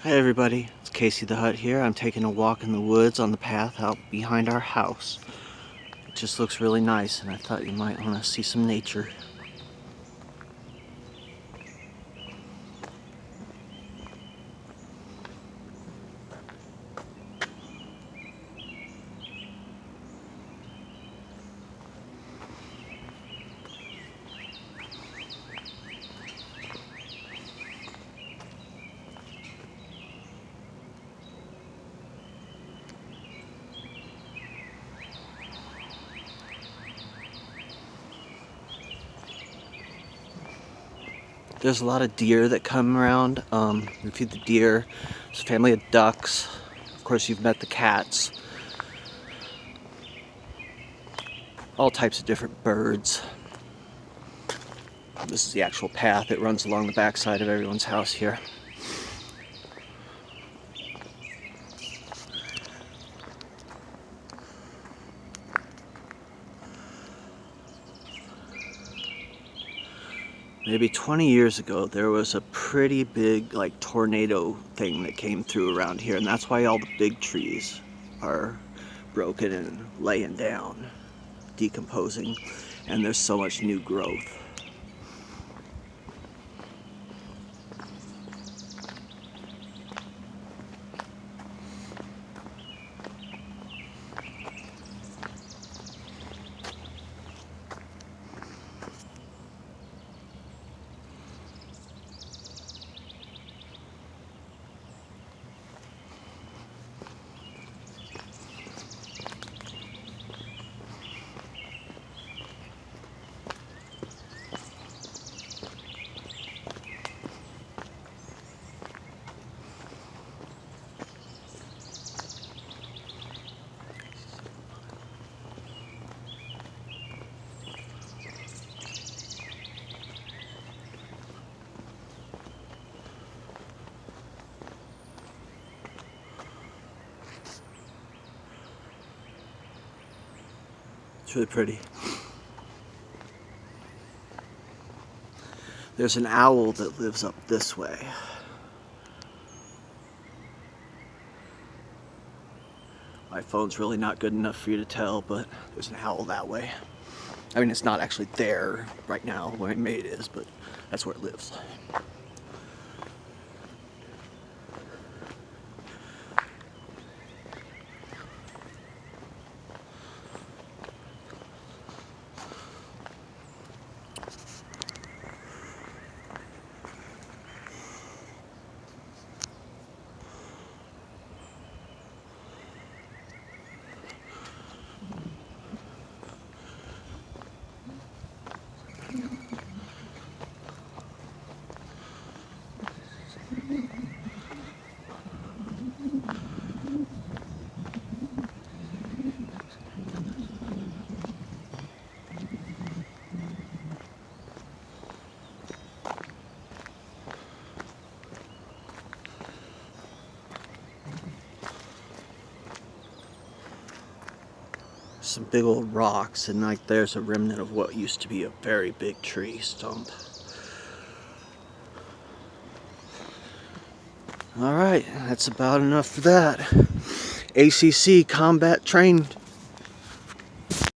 Hi everybody, it's KC the Hutt here. I'm taking a walk in the woods on the path out behind our house. It just looks really nice and I thought you might want to see some nature. There's a lot of deer that come around. We feed the deer. There's a family of ducks. Of course, you've met the cats. All types of different birds. This is the actual path that runs along the backside of everyone's house here. Maybe 20 years ago, there was a pretty big tornado thing that came through around here, and that's why all the big trees are broken and laying down, decomposing, and there's so much new growth. It's really pretty. There's an owl that lives up this way. My phone's really not good enough for you to tell, but there's an owl that way. I mean, it's not actually there right now where it made is, but that's where it lives. Some big old rocks, and there's a remnant of what used to be a very big tree stump. Alright, that's about enough for that. ACC combat trained